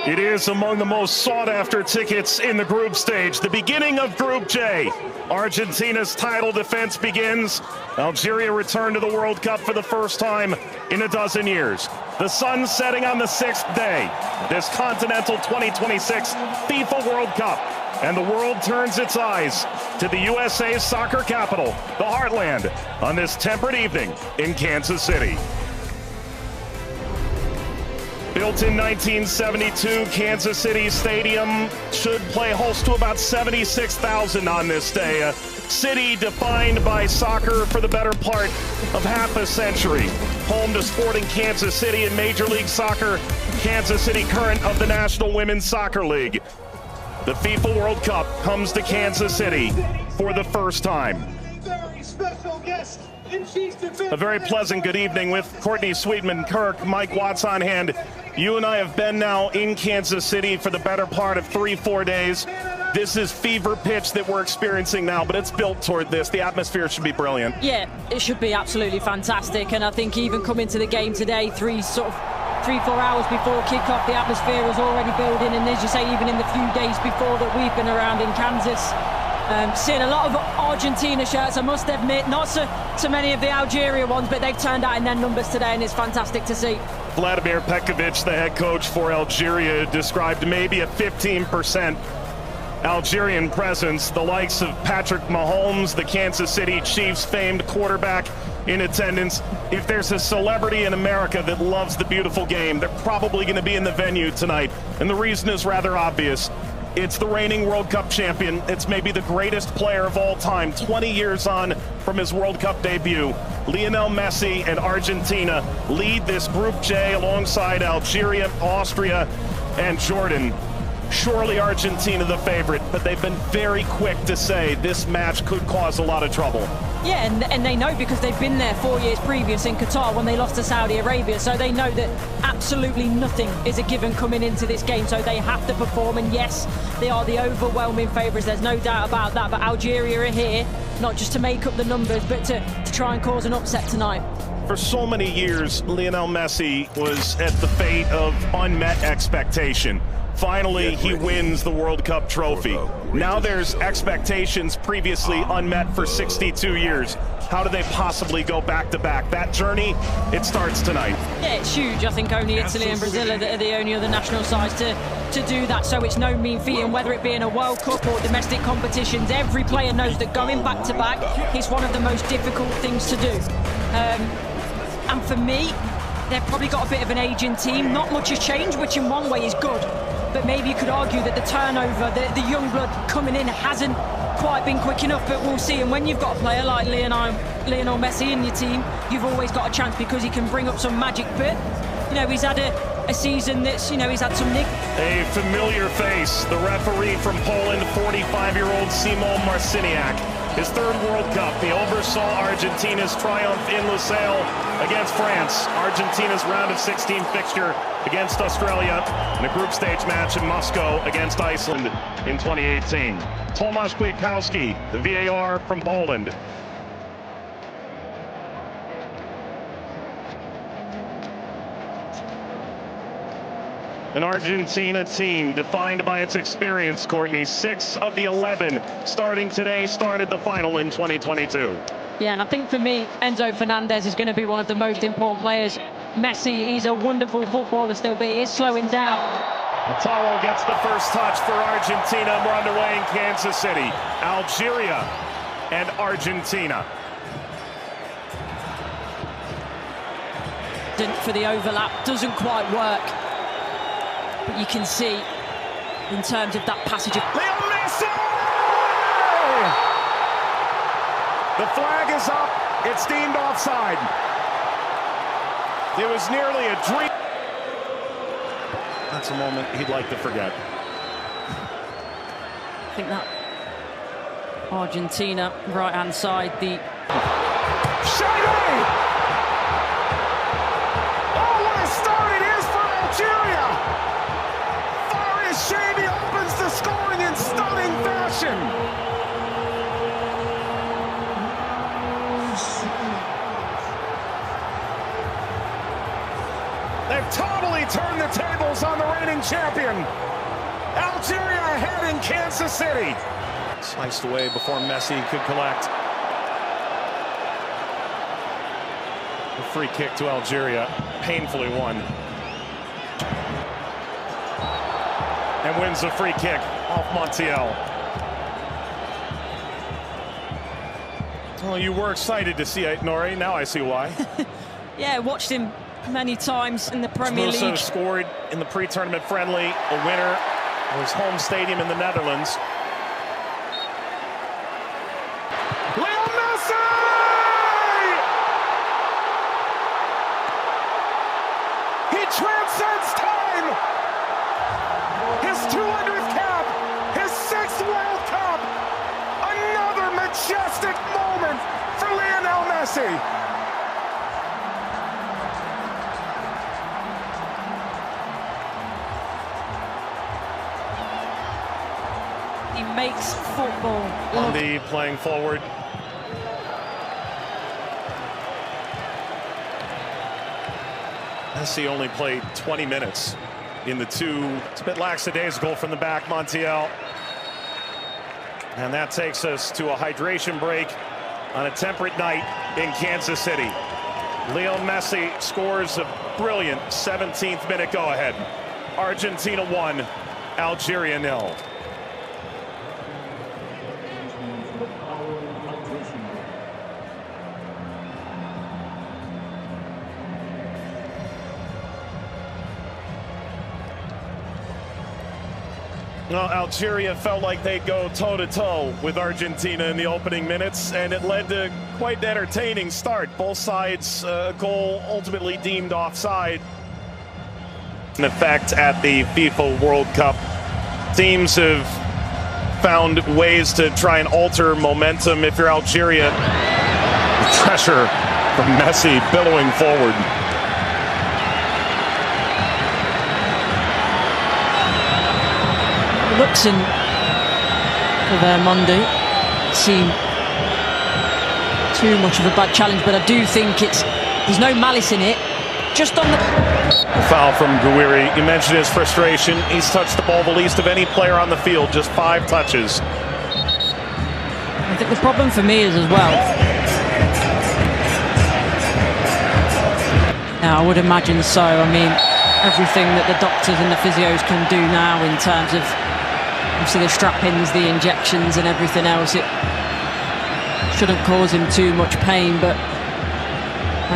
It is among the most sought-after tickets in the group stage. The beginning of Group J. Argentina's title defense begins. Algeria returned to the World Cup for the first time in a dozen years. The sun setting on the 6th day. This Continental 2026 FIFA World Cup. And the world turns its eyes to the USA's soccer capital, the Heartland, on this temperate evening in Kansas City. Built in 1972, Kansas City Stadium should play host to about 76,000 on this day. A city defined by soccer for the better part of half a century. Home to Sporting Kansas City in Major League Soccer, Kansas City Current of the National Women's Soccer League. The FIFA World Cup comes to Kansas City for the first time. A very pleasant good evening with Courtney Sweetman-Kirk, Mike Watts on hand. You and I have been now in Kansas City for the better part of 3-4 days. This is fever pitch that we're experiencing now, but it's built toward this. The atmosphere should be brilliant. Yeah, it should be absolutely fantastic. And I think even coming to the game today, 3-4 hours before kickoff, the atmosphere was already building. And as you say, even in the few days before that we've been around in Kansas, seeing a lot of Argentina shirts, I must admit, not so many of the Algeria ones, but they've turned out in their numbers today, and it's fantastic to see. Vladimir Petkovic, the head coach for Algeria, described maybe a 15% Algerian presence. The likes of Patrick Mahomes, the Kansas City Chiefs famed quarterback, in attendance. If there's a celebrity in America that loves the beautiful game, they're probably going to be in the venue tonight. And the reason is rather obvious. It's the reigning World Cup champion. It's maybe the greatest player of all time, 20 years on from his World Cup debut. Lionel Messi and Argentina lead this Group J alongside Algeria, Austria, and Jordan. Surely Argentina the favorite, but they've been very quick to say this match could cause a lot of trouble. Yeah, and they know because they've been there 4 years previous in Qatar when they lost to Saudi Arabia, so they know that absolutely nothing is a given coming into this game, so they have to perform. And yes, they are the overwhelming favourites, there's no doubt about that, but Algeria are here not just to make up the numbers, but to try and cause an upset tonight. For so many years, Lionel Messi was at the fate of unmet expectation. Finally, he wins the World Cup trophy. Now there's expectations previously unmet for 62 years. How do they possibly go back-to-back? That journey, it starts tonight. Yeah, it's huge. I think only Italy and Brazil are the only other national sides to do that, so it's no mean feat. And whether it be in a World Cup or domestic competitions, every player knows that going back-to-back is one of the most difficult things to do. And for me, they've probably got a bit of an aging team. Not much has changed, which in one way is good. But maybe you could argue that the turnover, the young blood coming in hasn't quite been quick enough, but we'll see. And when you've got a player like Lionel Messi in your team, you've always got a chance because he can bring up some magic. But, you know, he's had a season that's, you know, he's had some nick. A familiar face, the referee from Poland, 45-year-old Szymon Marciniak. His third World Cup, he oversaw Argentina's triumph in Lusail against France. Argentina's round of 16 fixture against Australia in a group stage match in Moscow against Iceland in 2018. Tomasz Kwiatkowski, the VAR from Poland. An Argentina team defined by its experience, Courtney. 6 of the 11 starting today started the final in 2022. Yeah, and I think for me, Enzo Fernandez is going to be one of the most important players. Messi, he's a wonderful footballer still, but he is slowing down. Taro gets the first touch for Argentina. We're underway in Kansas City. Algeria and Argentina. For the overlap, doesn't quite work. But you can see, in terms of that passage of Leo Messi! The flag is up. It's deemed offside. It was nearly a dream. That's a moment he'd like to forget. I think that Argentina, right-hand side, the... Shady! Oh, what a start it is for Algeria! Shady opens the scoring in stunning fashion. They've totally turned the tables on the defending champion. Algeria ahead in Kansas City. Sliced away before Messi could collect. A free kick to Algeria, painfully won. And wins a free kick off Montiel. Well, you were excited to see it, Nori. Now I see why. Yeah, watched him many times in the Premier League. Also scored in the pre-tournament friendly, a winner of his home stadium in the Netherlands. Lionel Messi! He transcends time! His 200th cap, his 6th World Cup, another majestic moment for Lionel Messi. He makes football. Andy playing forward. Messi only played 20 minutes in the two. It's a bit lackadaisical from the back, Montiel. And that takes us to a hydration break on a temperate night in Kansas City. Lionel Messi scores a brilliant 17th minute go-ahead. Argentina 1, Algeria 0. Well, Algeria felt like they'd go toe-to-toe with Argentina in the opening minutes, and it led to quite an entertaining start. Both sides, goal ultimately deemed offside. In effect at the FIFA World Cup, teams have found ways to try and alter momentum. If you're Algeria, pressure from Messi billowing forward. Looks in for their Monday. Seem too much of a bad challenge, but I do think there's no malice in it. Just on the foul from Gouiri. You mentioned his frustration. He's touched the ball the least of any player on the field, just 5 touches. I think the problem for me is as well. Now, I would imagine so. I mean, everything that the doctors and the physios can do now in terms of obviously the strap-ins, the injections and everything else, it shouldn't cause him too much pain, but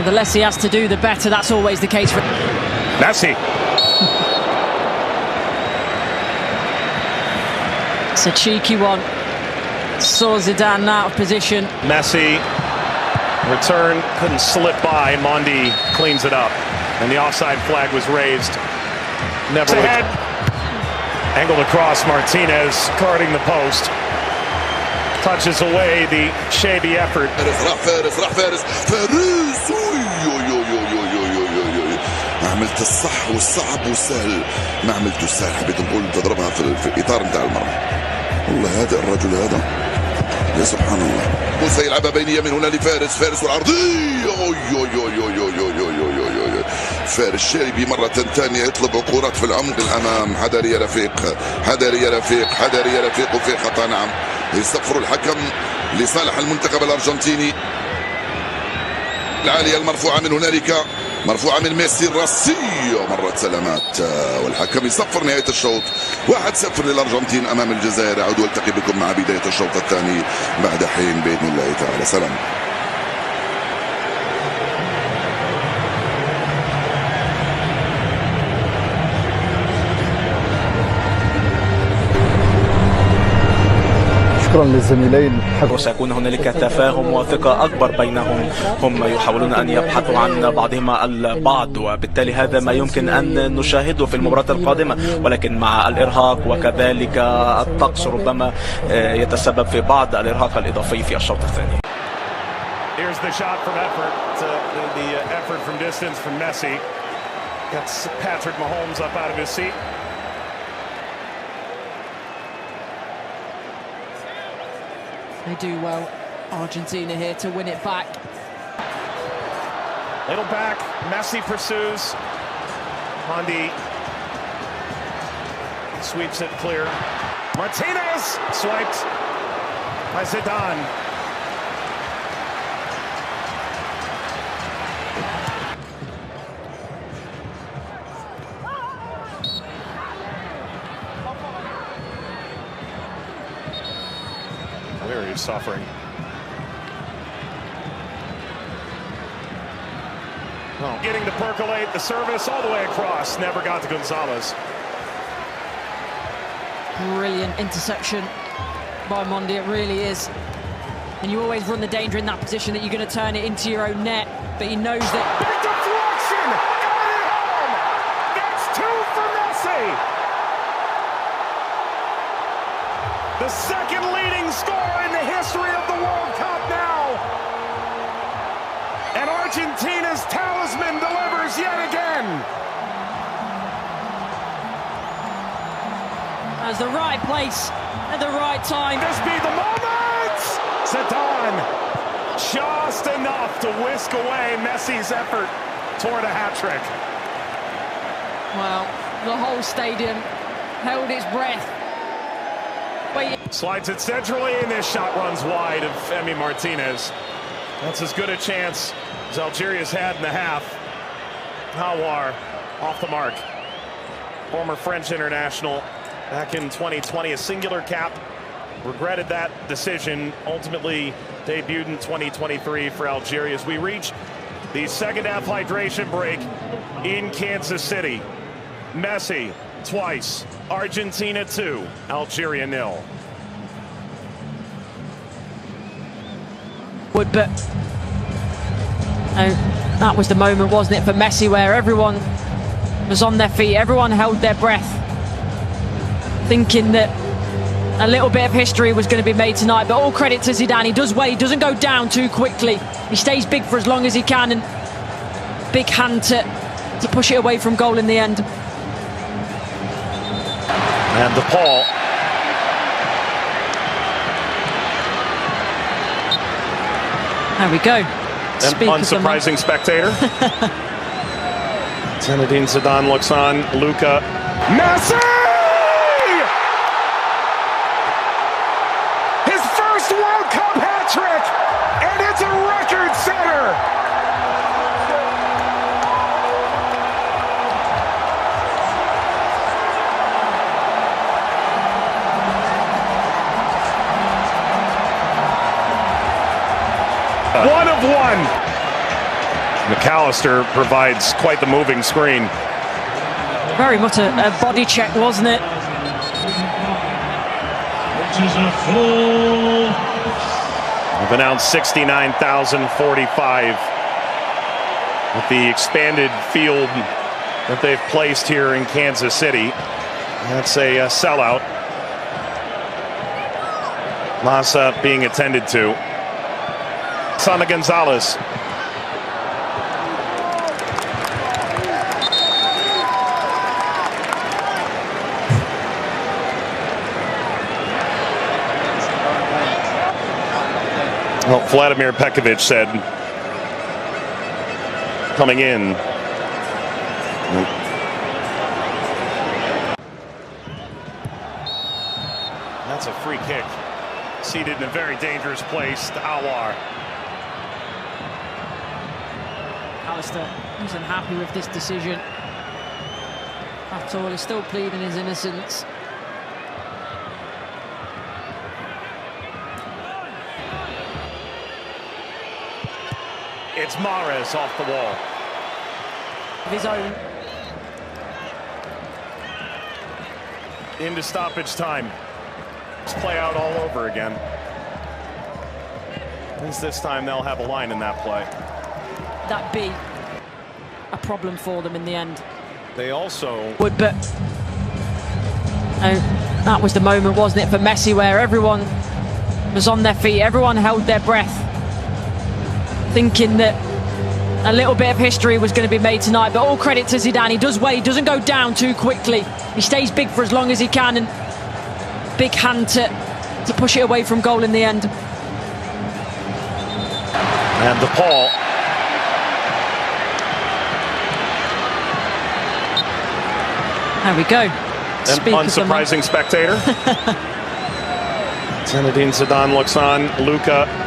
the less he has to do, the better. That's always the case for Messi. It's a cheeky one. Saw Zidane out of position. Messi, return, couldn't slip by. Mondi cleans it up, and the offside flag was raised. Never ahead. Angled across, Martinez guarding the post. Touches away the shabby effort. ما عملت الصح والصعب والسهل، ما عملته السهل، حبيت نقول تضربها في الاطار نتاع المرمى. والله هذا الرجل هذا يا سبحان الله. موسى يلعبها بينيه من هنا لفارس، فارس والعرضيه. فارس شاربي مرة ثانية يطلب كرات في العمق الأمام. حذر يا رفيق، حذر يا رفيق، حذر يا رفيق، وفي خطأ. نعم، يصفر الحكم لصالح المنتخب الأرجنتيني. العالية المرفوعة من هنالك، مرفوعة من ميسي، الراسية مرت سلامات، والحكم يصفر نهاية الشوط. 1-0 للأرجنتين أمام الجزائر. أعود والتقي بكم مع بداية الشوط الثاني بعد حين بإذن الله تعالى. سلام. شكرا للزميلين. وسيكون هنالك تفاهم وثقة أكبر بينهم. هم يحاولون أن يبحثوا عن بعضهما البعض، وبالتالي هذا ما يمكن أن نشاهده في المباراة القادمة، ولكن مع الإرهاق وكذلك الطقس ربما يتسبب في بعض الإرهاق الإضافي في الشوط الثاني. Here's the shot from effort. The effort from distance from Messi. Gets Patrick Mahomes up out of his seat. They do well, Argentina here to win it back. Little back, Messi pursues. Mondi Sweeps it clear. Martinez swiped by Zidane. Very suffering. Oh. Getting to percolate the service all the way across. Never got to Gonzalez. Brilliant interception by Mondi, it really is. And you always run the danger in that position that you're going to turn it into your own net, but he knows that. Big deflection! Got it home! That's 2 for Messi! The second leading scorer in the history of the World Cup now! And Argentina's talisman delivers yet again! As the right place at the right time. This be the moment! Zidane just enough to whisk away Messi's effort toward a hat-trick. Well, the whole stadium held its breath. Slides it centrally, and this shot runs wide of Emi Martinez. That's as good a chance as Algeria's had in the half. Hawar off the mark. Former French international back in 2020, a singular cap. Regretted that decision. Ultimately debuted in 2023 for Algeria as we reach the second half hydration break in Kansas City. Messi twice. Argentina 2, Algeria 0. But that was the moment, wasn't it, for Messi, where everyone was on their feet, everyone held their breath, thinking that a little bit of history was going to be made tonight. But all credit to Zidane. He does well, he doesn't go down too quickly. He stays big for as long as he can, and big hand to push it away from goal in the end. And DePaul. There we go. An unsurprising spectator. Zinedine Zidane looks on. Luka. Messi! His first World Cup hat-trick! And it's a record setter! One of one. McAllister provides quite the moving screen. Very much a body check, wasn't it? We've announced 69,045 with the expanded field that they've placed here in Kansas City. That's a sellout. Massa being attended to. Sana Gonzalez. Well, Vladimir Pekovic said coming in. That's a free kick. Seated in a very dangerous place to Hawar. Alistair isn't happy with this decision at all. He's still pleading his innocence. It's Mahrez off the wall. Of his own. Into stoppage time. Let's play out all over again. At least this time they'll have a line in that play. That be a problem for them in the end. They also But that was the moment, wasn't it, for Messi, where everyone was on their feet, everyone held their breath, thinking that a little bit of history was going to be made tonight. But all credit to Zidane. He does well, he doesn't go down too quickly. He stays big for as long as he can, and big hand to push it away from goal in the end. And DePaul. There we go. unsurprising spectator. Zinedine Zidane looks on. Luka